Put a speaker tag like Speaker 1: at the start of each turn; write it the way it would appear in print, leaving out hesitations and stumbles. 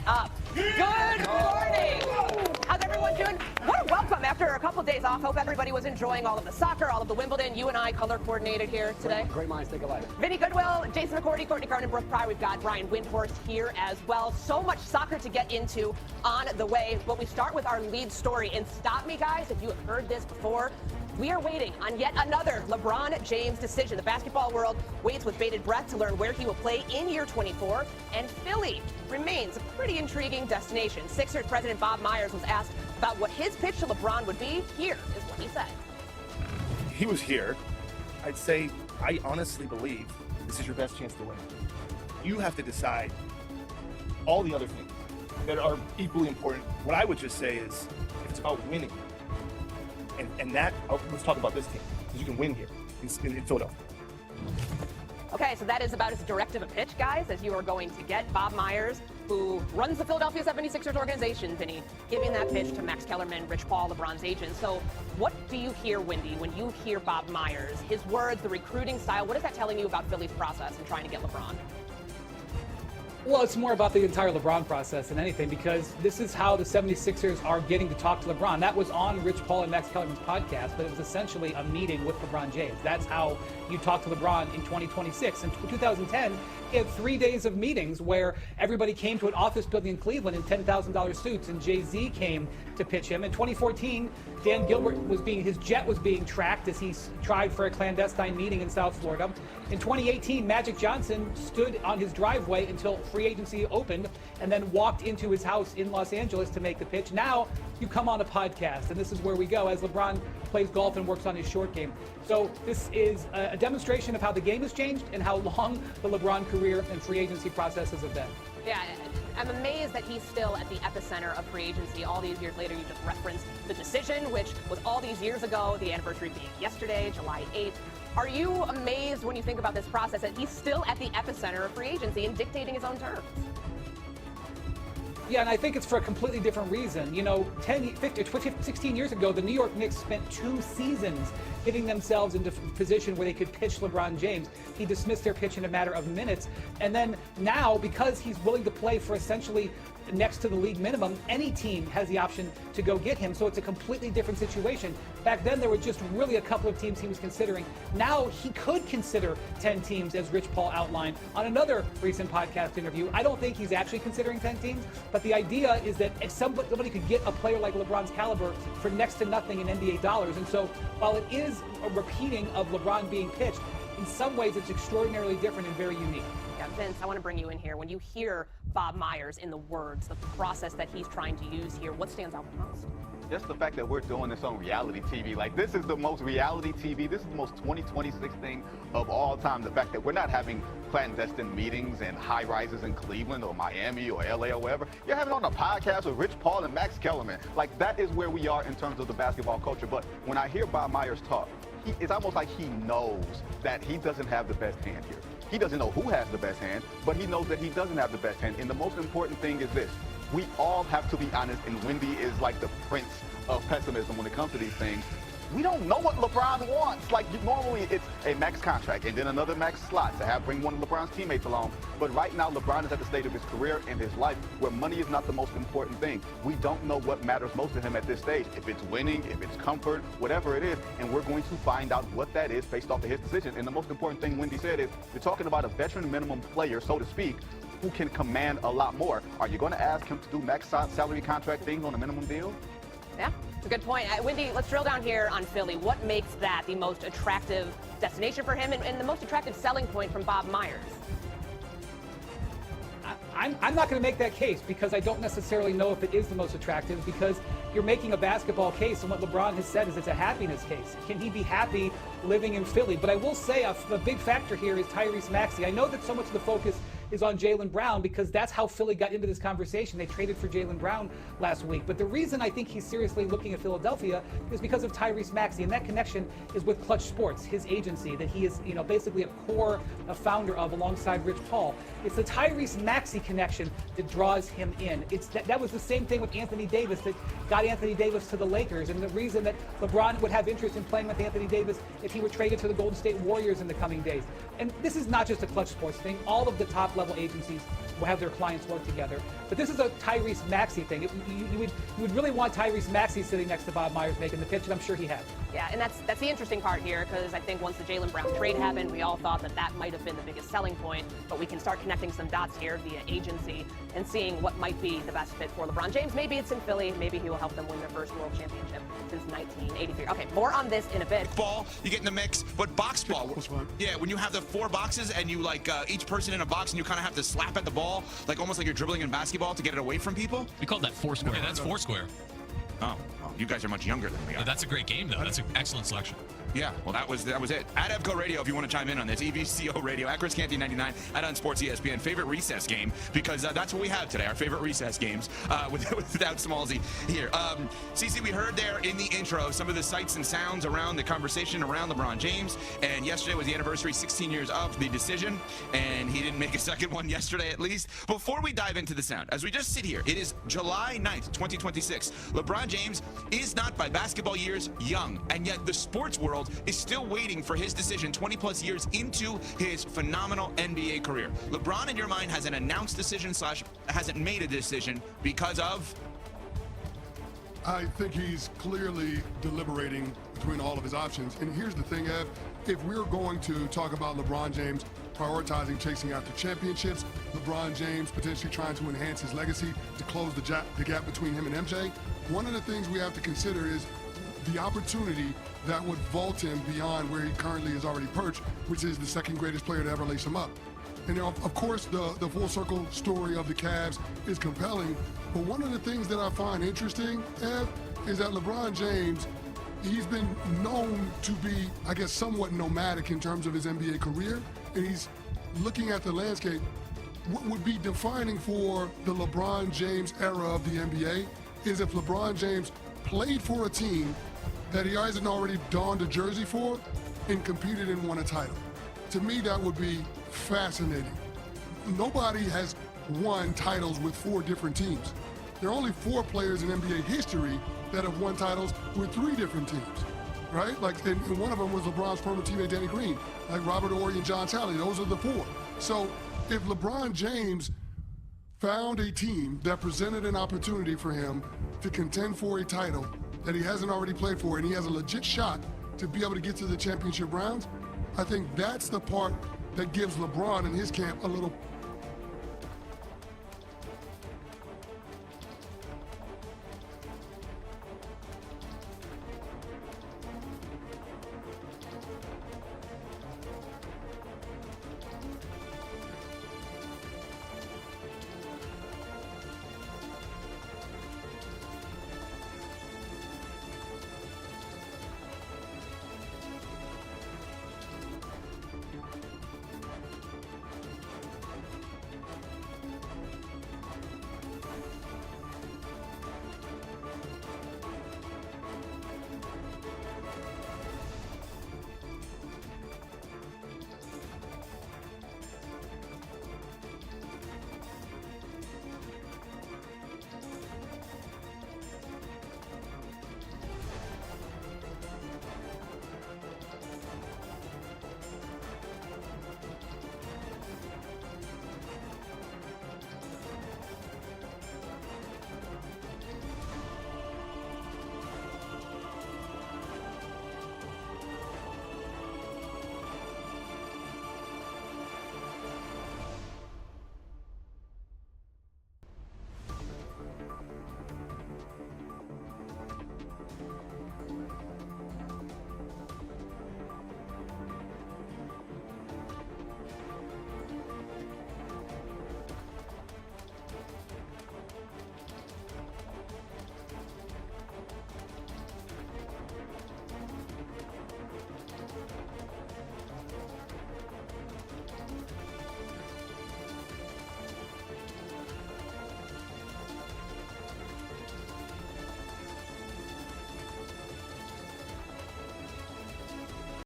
Speaker 1: up. Good morning. How's everyone doing? What a welcome after a couple days off. Hope everybody was enjoying all of the soccer, all of the Wimbledon. You and I color coordinated here today.
Speaker 2: Great minds think alike.
Speaker 1: Vinny Goodwill, Jason McCourty, Courtney Carden, Brooke Pry. We've got Brian Windhorst here as well. So much soccer to get into on the way. But we start with our lead story. And stop me, guys, if you have heard this before. We are waiting on yet another LeBron James decision. The basketball world waits with bated breath to learn where he will play in year 24. And Philly remains a pretty intriguing destination. Sixers president Bob Myers was asked about what his pitch to LeBron would be. Here is what he said.
Speaker 3: He was here. I'd say I honestly believe this is your best chance to win. You have to decide all the other things that are equally important. What I would just say is, if it's about winning, and that, let's talk about this team, because you can win here in Philadelphia.
Speaker 1: Okay, so that is about as direct of a pitch, guys, as you are going to get. Bob Myers, who runs the Philadelphia 76ers organization, Vinny, giving that pitch to Max Kellerman, Rich Paul, LeBron's agent. So what do you hear, Windy, when you hear Bob Myers, his words, the recruiting style? What is that telling you about Philly's process in trying to get LeBron?
Speaker 2: Well, it's more about the entire LeBron process than anything, because this is how the 76ers are getting to talk to LeBron. That was on Rich Paul and Max Kellerman's podcast, but it was essentially a meeting with LeBron James. That's how you talk to LeBron in 2026. In 2010, he had 3 days of meetings where everybody came to an office building in Cleveland in $10,000 suits, and Jay-Z came to pitch him. In 2014, Dan Gilbert his jet was being tracked as he tried for a clandestine meeting in South Florida. In 2018, Magic Johnson stood on his driveway until free agency opened and then walked into his house in Los Angeles to make the pitch. Now you come on a podcast, and this is where we go as LeBron plays golf and works on his short game. So this is a demonstration of how the game has changed and how long the LeBron career and free agency processes have been.
Speaker 1: Yeah, I'm amazed that he's still at the epicenter of free agency all these years later. You just referenced the decision, which was all these years ago, the anniversary being yesterday, July 8th. Are you amazed when you think about this process that he's still at the epicenter of free agency and dictating his own terms?
Speaker 2: Yeah, and I think it's for a completely different reason. You know, 16 years ago, the New York Knicks spent 2 seasons getting themselves into a position where they could pitch LeBron James. He dismissed their pitch in a matter of minutes. And then now, because he's willing to play for essentially next to the league minimum, any team has the option to go get him. So it's a completely different situation. Back then, there were just really a couple of teams he was considering. Now he could consider 10 teams, as Rich Paul outlined on another recent podcast interview. I don't think he's actually considering 10 teams, but the idea is that if somebody could get a player like LeBron's caliber for next to nothing in NBA dollars. And so while it is a repeating of LeBron being pitched, in some ways it's extraordinarily different and very unique.
Speaker 1: Yeah, Vince, I want to bring you in here. When you hear Bob Myers in the words, the process that he's trying to use here, what stands out the most?
Speaker 4: Just the fact that we're doing this on reality TV. Like, this is the most reality TV. This is the most 2026 thing of all time. The fact that we're not having clandestine meetings and high rises in Cleveland or Miami or LA or wherever. You're having on a podcast with Rich Paul and Max Kellerman. Like, that is where we are in terms of the basketball culture. But when I hear Bob Myers talk, it's almost like he knows that he doesn't have the best hand here. He doesn't know who has the best hand, but he knows that he doesn't have the best hand. And the most important thing is this. We all have to be honest, and Wendy is like the prince of pessimism when it comes to these things. We don't know what LeBron wants. Like, normally it's a max contract and then another max slot to bring one of LeBron's teammates along. But right now, LeBron is at the stage of his career and his life where money is not the most important thing. We don't know what matters most to him at this stage. If it's winning, if it's comfort, whatever it is. And we're going to find out what that is based off of his decision. And the most important thing Wendy said is, you're talking about a veteran minimum player, so to speak, who can command a lot more. Are you going to ask him to do max salary contract things on a minimum deal?
Speaker 1: Yeah, it's a good point. Wendy, let's drill down here on Philly. What makes that the most attractive destination for him and the most attractive selling point from Bob Myers?
Speaker 2: I'm not going to make that case because I don't necessarily know if it is the most attractive, because you're making a basketball case, and what LeBron has said is it's a happiness case. Can he be happy living in Philly? But I will say a big factor here is Tyrese Maxey. I know that so much of the focus is on Jaylen Brown because that's how Philly got into this conversation. They traded for Jaylen Brown last week. But the reason I think he's seriously looking at Philadelphia is because of Tyrese Maxey, and that connection is with Clutch Sports, his agency that he is, basically a founder of alongside Rich Paul. It's the Tyrese Maxey connection that draws him in. That was the same thing with Anthony Davis that got Anthony Davis to the Lakers, and the reason that LeBron would have interest in playing with Anthony Davis if he were traded to the Golden State Warriors in the coming days. And this is not just a Clutch Sports thing. All of the top-level agencies have their clients work together. But this is a Tyrese Maxey thing. You would really want Tyrese Maxey sitting next to Bob Myers making the pitch, and I'm sure he has.
Speaker 1: Yeah, and that's the interesting part here, because I think once the Jaylen Brown trade happened, we all thought that might have been the biggest selling point, but we can start connecting some dots here via agency and seeing what might be the best fit for LeBron James. Maybe it's in Philly. Maybe he will help them win their first world championship since 1983. Okay, more on this in a bit.
Speaker 5: Ball, you get in the mix, but box ball. Yeah, when you have the 4 boxes and you like each person in a box and you kind of have to slap at the ball, like almost like you're dribbling in basketball to get it away from people.
Speaker 6: We call that Foursquare.
Speaker 7: Yeah, that's Foursquare.
Speaker 5: Oh, you guys are much younger than we are.
Speaker 7: Yeah, that's a great game, though. That's an excellent selection.
Speaker 5: Yeah, well, that was it. At EVCO Radio, if you want to chime in on this, EVCO Radio, at Chris Canty 99, at On Sports ESPN. Favorite recess game, because that's what we have today, our favorite recess games, without Smallsy here. CC, we heard there in the intro some of the sights and sounds around the conversation around LeBron James, and yesterday was the anniversary, 16 years of the decision, and he didn't make a second one yesterday at least. Before we dive into the sound, as we just sit here, it is July 9th, 2026. LeBron James is not, by basketball years, young, and yet the sports world is still waiting for his decision 20 plus years into his phenomenal NBA career. LeBron, in your mind, has an announced decision / hasn't made a decision because of?
Speaker 8: I think he's clearly deliberating between all of his options. And here's the thing, Ev, if we're going to talk about LeBron James prioritizing chasing after championships, LeBron James potentially trying to enhance his legacy to close the gap between him and MJ, one of the things we have to consider is the opportunity that would vault him beyond where he currently is already perched, which is the second greatest player to ever lace him up. And of course, the full circle story of the Cavs is compelling, but one of the things that I find interesting, Ev, is that LeBron James, he's been known to be, I guess, somewhat nomadic in terms of his NBA career, and he's looking at the landscape. What would be defining for the LeBron James era of the NBA is if LeBron James played for a team that he hasn't already donned a jersey for and competed and won a title. To me, that would be fascinating. Nobody has won titles with 4 different teams. There are only 4 players in NBA history that have won titles with 3 different teams, right? Like, and one of them was LeBron's former teammate Danny Green, like Robert Horry and John Talley. Those are the 4. So if LeBron James found a team that presented an opportunity for him to contend for a title that he hasn't already played for, and he has a legit shot to be able to get to the championship rounds, I think that's the part that gives LeBron and his camp a little